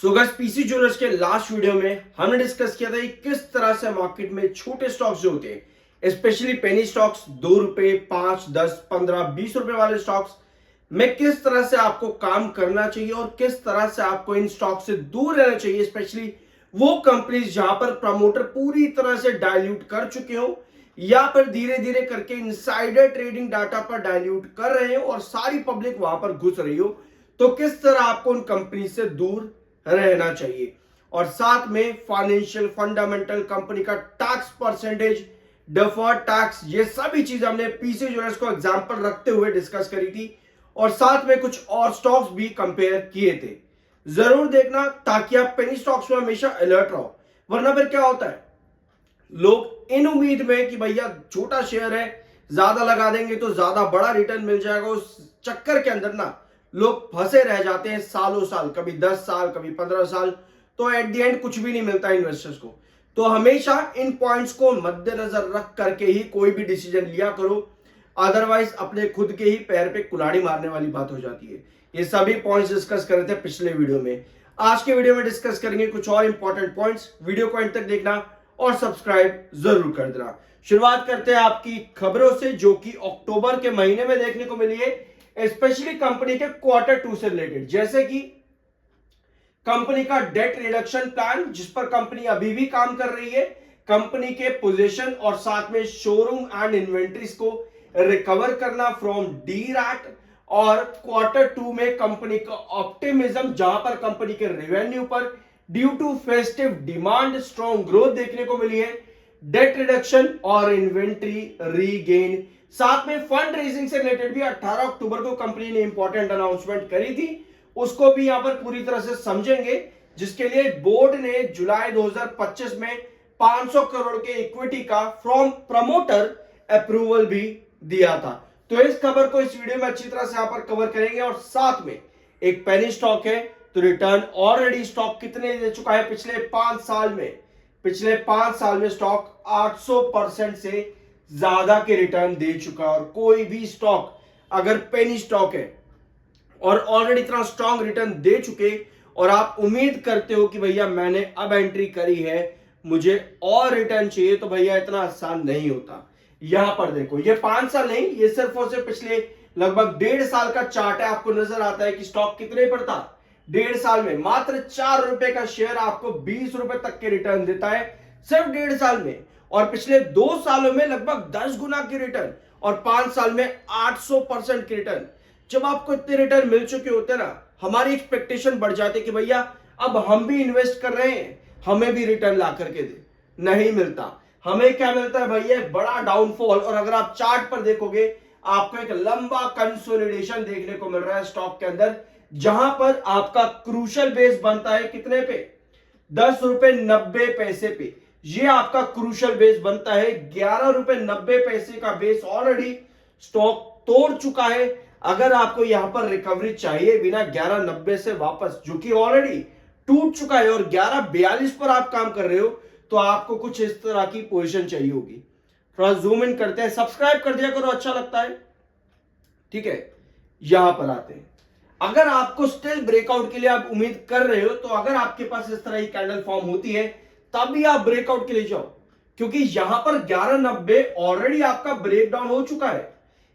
So guys, PC jewellers के last video में हमने डिस्कस किया था कि किस तरह से मार्केट में छोटे स्टॉक्स जो होते हैं, स्पेशली पेनी स्टॉक्स, 2 रुपए, 5, 10, 15, 20 रुपए वाले स्टॉक्स में किस तरह से आपको काम करना चाहिए और किस तरह से आपको इन स्टॉक से दूर रहना चाहिए। स्पेशली वो कंपनीज जहां पर प्रमोटर पूरी तरह से डाइल्यूट कर चुके हो या फिर धीरे धीरे करके इनसाइडर ट्रेडिंग डाटा पर डाइल्यूट कर रहे हो और सारी पब्लिक वहां पर घुस रही हो, तो किस तरह आपको उन कंपनी से दूर रहना चाहिए। और साथ में फाइनेंशियल फंडामेंटल, कंपनी का टैक्स परसेंटेज, डिफर्ड टैक्स, ये सभी चीज हमने पीसी ज्वेलर्स को एग्जांपल रखते हुए डिस्कस करी थी और साथ में कुछ और स्टॉक्स भी कंपेयर किए थे। जरूर देखना ताकि आप पेनी स्टॉक्स में हमेशा अलर्ट रहो, वरना फिर क्या होता है, लोग इन उम्मीद में कि भैया छोटा शेयर है, ज्यादा लगा देंगे तो ज्यादा बड़ा रिटर्न मिल जाएगा, उस चक्कर के अंदर ना लोग फंसे रह जाते हैं सालों साल, कभी 10 साल, कभी 15 साल, तो एट द एंड कुछ भी नहीं मिलता इन्वेस्टर्स को। तो हमेशा इन पॉइंट्स को मद्देनजर रख करके ही कोई भी डिसीजन लिया करो, अदरवाइज अपने खुद के ही पैर पे कुल्हाड़ी मारने वाली बात हो जाती है। ये सभी पॉइंट्स डिस्कस कर रहे थे पिछले वीडियो में। आज के वीडियो में डिस्कस करेंगे कुछ और इंपॉर्टेंट पॉइंट्स। वीडियो को एंड तक देखना और सब्सक्राइब जरूर कर देना। शुरुआत करते हैं आपकी खबरों से, जो कि अक्टूबर के महीने में देखने को मिली है, स्पेशली कंपनी के Q2 से रिलेटेड। जैसे कि कंपनी का डेट रिडक्शन प्लान, जिस पर कंपनी अभी भी काम कर रही है, कंपनी के पोजीशन और साथ में शोरूम एंड इन्वेंट्रीज को रिकवर करना फ्रॉम डीरैट, और Q2 में कंपनी का ऑप्टिमिज्म, जहां पर कंपनी के रेवेन्यू पर due to festive demand strong growth देखने को मिली है, डेट रिडक्शन और इन्वेंट्री रीगेन। साथ में फंड रेजिंग से रिलेटेड भी 18 अक्टूबर को कंपनी ने इंपॉर्टेंट अनाउंसमेंट करी थी, उसको भी यहां पर पूरी तरह से समझेंगे, जिसके लिए बोर्ड ने जुलाई 2025 में 500 करोड़ के इक्विटी का फ्रॉम प्रमोटर अप्रूवल भी दिया था। तो इस खबर को इस वीडियो में अच्छी तरह से यहां पर कवर करेंगे। और साथ में एक पेनी स्टॉक है, तो रिटर्न ऑलरेडी स्टॉक कितने दे चुका है पिछले 5 साल में। पिछले 5 साल में स्टॉक 800% से ज्यादा के रिटर्न दे चुका है। और कोई भी स्टॉक अगर पेनी स्टॉक है और ऑलरेडी इतना स्ट्रॉन्ग रिटर्न दे चुके और आप उम्मीद करते हो कि भैया मैंने अब एंट्री करी है, मुझे और रिटर्न चाहिए, तो भैया इतना आसान नहीं होता। यहां पर देखो, ये 5 साल नहीं, ये सिर्फ और सिर्फ पिछले लगभग 1.5 साल का चार्ट है। आपको नजर आता है कि स्टॉक कितने पर था 1.5 साल में। मात्र 4 रुपए का शेयर आपको 20 रुपए तक के रिटर्न देता है सिर्फ 1.5 साल में। और पिछले 2 सालों में लगभग 10 गुना की रिटर्न और 5 साल में 800% की रिटर्न। जब आपको इतने रिटर्न मिल चुके होते ना, हमारी एक्सपेक्टेशन बढ़ जाती कि भैया अब हम भी इन्वेस्ट कर रहे हैं, हमें भी रिटर्न ला करके दे। नहीं मिलता। हमें क्या मिलता है भैया, एक बड़ा डाउनफॉल। और अगर आप चार्ट पर देखोगे, आपको एक लंबा कंसोलिडेशन देखने को मिल रहा है स्टॉक के अंदर, जहां पर आपका क्रूशल बेस बनता है कितने पे, 10 रुपए 90 पैसे पे। ये आपका क्रूशल बेस बनता है। 11 रुपए 90 पैसे का बेस ऑलरेडी स्टॉक तोड़ चुका है। अगर आपको यहां पर रिकवरी चाहिए बिना 11.90 से वापस, जो कि ऑलरेडी टूट चुका है, और 11.42 पर आप काम कर रहे हो, तो आपको कुछ इस तरह की पोजीशन चाहिए होगी। थोड़ा जूम इन करते हैं, सब्सक्राइब कर दिया करो, अच्छा लगता है, ठीक है। यहां पर आते हैं, अगर आपको स्टिल ब्रेकआउट के लिए आप उम्मीद कर रहे हो, तो अगर आपके पास इस तरह की कैंडल फॉर्म होती है, तभी आप ब्रेकआउट के लिए जाओ, क्योंकि यहां पर 11.90 ऑलरेडी आपका ब्रेकडाउन हो चुका है।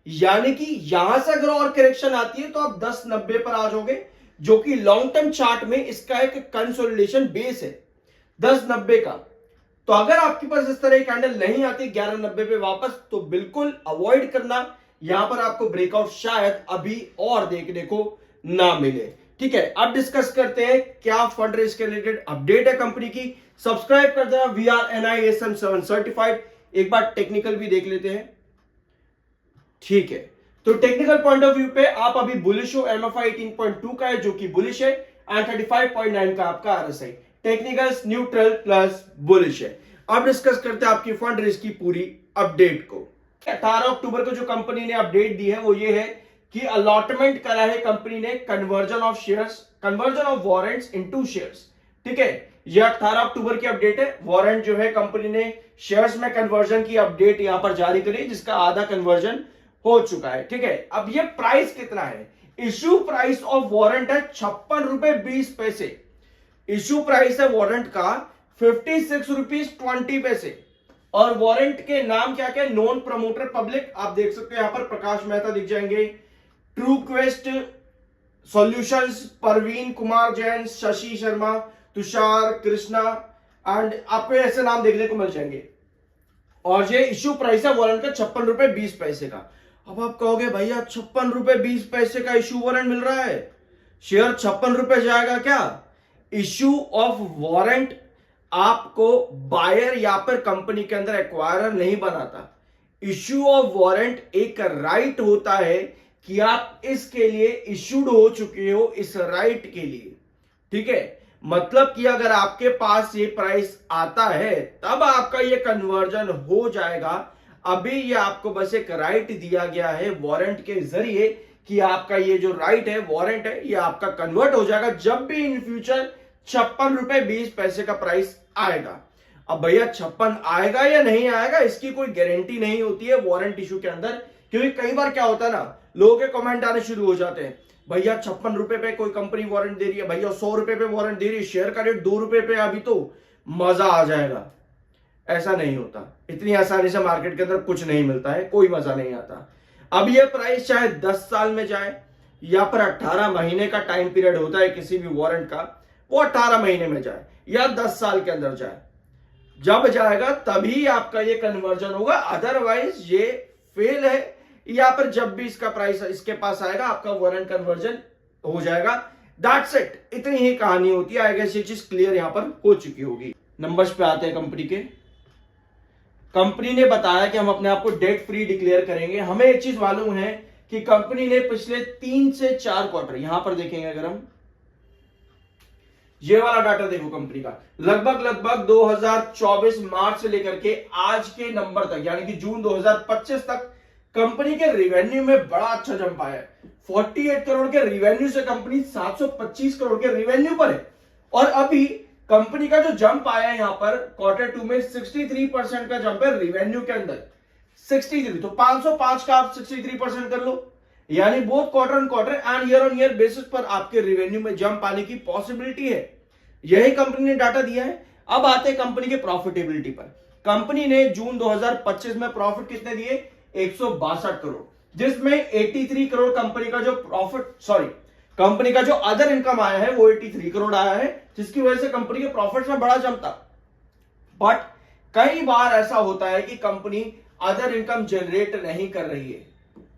यानी कि यहां से अगर और करेक्शन आती है तो आप 10.90 पर आ जाओगे, जो कि लॉन्ग टर्म चार्ट में इसका एक कंसोलिडेशन बेस है 10.90 का। तो अगर आपके पास इस तरह की कैंडल नहीं आती 11.90 पे वापस, तो बिल्कुल अवॉइड करना। यहां पर आपको ब्रेकआउट शायद अभी और देखने को ना मिले, ठीक है। अब डिस्कस करते हैं क्या फंड रेज के रिलेटेड अपडेट है कंपनी की। सब्सक्राइब कर देना, वी आर NISM 7 सर्टिफाइड। एक बार टेक्निकल भी देख लेते हैं, ठीक है। तो टेक्निकल पॉइंट ऑफ व्यू पे आप अभी बुलिश हो। MFI 18.2 का है, जो कि बुलिश है, एंड 35.9 का आपका RSI। Technicals neutral plus bullish है। अब डिस्कस करते हैं आपकी फंड रेज की पूरी अपडेट को। 18 अक्टूबर को जो कंपनी ने अपडेट दी है वो ये है कि अलॉटमेंट करा है कंपनी ने conversion of shares, conversion of warrants into shares, ठीक है। यह 18 अक्टूबर की अपडेट है। वारंट जो है कंपनी ने शेयर्स में कन्वर्जन की अपडेट यहां पर जारी करी, जिसका आधा कन्वर्जन हो चुका है, ठीक है। अब ये प्राइस कितना है, इश्यू प्राइस ऑफ वारंट है 56 रुपए 20 पैसे। इश्यू प्राइस है वारंट का 56 रुपीज 20 पैसे, और वारंट के नाम क्या क्या, नॉन प्रमोटर पब्लिक, आप देख सकते हो यहां पर प्रकाश मेहता दिख जाएंगे, true quest solutions, Parveen Kumar Jain, Shashi Sharma, Tushar Krishna, and आपको ऐसे नाम देखने को मिल जाएंगे। और ये इश्यू प्राइस है वारंट का 56 रुपए 20 पैसे का। अब आप कहोगे भैया 56 रुपए 20 पैसे का इश्यू वारंट मिल रहा है, शेयर 56 रुपए जाएगा क्या? इश्यू ऑफ वारंट आपको बायर या फिर कंपनी के अंदर एक्वायरर नहीं बनाता। इश्यू ऑफ वारंट एक राइट होता है कि आप इसके लिए इश्यूड हो चुके हो इस राइट के लिए, ठीक है। मतलब कि अगर आपके पास ये प्राइस आता है तब आपका ये कन्वर्जन हो जाएगा। अभी ये आपको बस एक राइट दिया गया है वारंट के जरिए कि आपका ये जो राइट है वारंट है ये आपका कन्वर्ट हो जाएगा जब भी इन फ्यूचर 56 रुपए 20 पैसे का प्राइस आएगा। अब भैया 56 आएगा या नहीं आएगा इसकी कोई गारंटी नहीं होती है वारंट इशू के अंदर, क्योंकि कई बार क्या होता है ना, लोगों के कमेंट आने शुरू हो जाते हैं, भैया 56 रुपए पे कोई कंपनी वारंट दे रही है, भैया 100 रुपए पे वारंट दे रही है, शेयर का रेट 2 रुपए पे, अभी तो मजा आ जाएगा। ऐसा नहीं होता, इतनी आसानी से मार्केट के अंदर कुछ नहीं मिलता है, कोई मजा नहीं आता। अब ये प्राइस चाहे 10 साल में जाए या फिर 18 महीने का टाइम पीरियड होता है किसी भी वारंट का, वो 18 महीने में जाए या 10 साल के अंदर जाए, जब जाएगा तभी आपका ये कन्वर्जन होगा, अदरवाइज ये फेल है। या फिर जब भी इसका प्राइस इसके पास आएगा आपका वारंट कन्वर्जन हो जाएगा। दैट्स इट, इतनी ही कहानी होती है। आई गेस ये चीज क्लियर यहां पर हो चुकी होगी। नंबर्स पे आते हैं कंपनी के। कंपनी ने बताया कि हम अपने आप को डेट फ्री डिक्लेयर करेंगे। हमें एक चीज मालूम है कि कंपनी ने पिछले 3 से 4 क्वार्टर, यहां पर देखेंगे अगर हम ये वाला डाटा देखो कंपनी का, लगभग 2024 मार्च से लेकर के आज के नंबर तक यानी कि जून 2025 तक कंपनी के रिवेन्यू में बड़ा अच्छा जंप आया है। 48 करोड़ के रिवेन्यू से कंपनी 725 करोड़ के रिवेन्यू पर है। और अभी कंपनी का जो जंप आया है यहां पर Q2 में 63% का जंप है रिवेन्यू के अंदर, 63, तो 505 का आप 63% कर लो, यानी both quarter on quarter and year on year basis पर आपके रिवेन्यू में जंप आने की पॉसिबिलिटी है। यही कंपनी ने डाटा दिया है। अब आते हैं कंपनी के प्रॉफिटेबिलिटी पर। कंपनी ने जून 2025 में प्रॉफिट कितने दिए, 162 करोड़, जिसमें 83 करोड़ कंपनी का जो कंपनी का जो अदर इनकम आया है वो 83 करोड़ आया है, जिसकी वजह से कंपनी के प्रॉफिट में बड़ा जंप था। बट कई बार ऐसा होता है कि कंपनी अदर इनकम जनरेट नहीं कर रही है,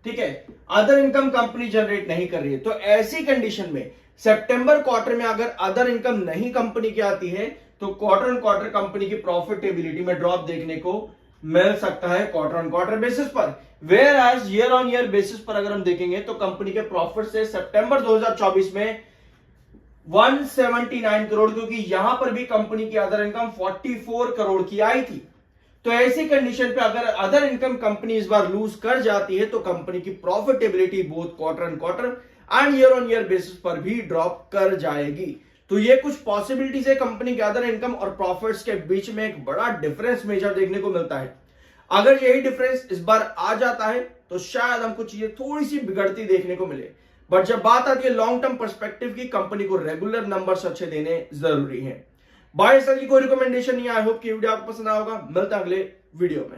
ठीक है, अदर इनकम कंपनी जनरेट नहीं कर रही है, तो ऐसी कंडीशन में सितंबर क्वार्टर में अगर अदर इनकम नहीं कंपनी की आती है तो क्वार्टर ऑन क्वार्टर कंपनी की प्रॉफिटेबिलिटी में ड्रॉप देखने को मिल सकता है क्वार्टर ऑन क्वार्टर बेसिस पर। Whereas year on year basis पर अगर हम देखेंगे तो कंपनी के प्रॉफिट से सितंबर 2024 में 179 करोड़, क्योंकि यहां पर भी कंपनी की अदर इनकम 44 करोड़ की आई थी। तो ऐसी कंडीशन पे अगर अदर इनकम कंपनी इस बार लूज कर जाती है तो कंपनी की profitability both quarter on quarter and year on year basis पर भी ड्रॉप कर जाएगी। तो ये कुछ पॉसिबिलिटीज है कंपनी के अदर इनकम और प्रॉफिट्स के बीच में एक बड़ा डिफरेंस मेजर देखने को मिलता है। अगर यही डिफरेंस इस बार आ जाता है तो शायद हमको चीजें थोड़ी सी बिगड़ती देखने को मिले, बट जब बात आती है लॉन्ग टर्म पर्सपेक्टिव की, कंपनी को रेगुलर नंबर्स अच्छे देने जरूरी है। बाय सर की कोई रिकमेंडेशन नहीं। आई होप कि वीडियो आपको पसंद आया होगा। मिलता है अगले वीडियो में।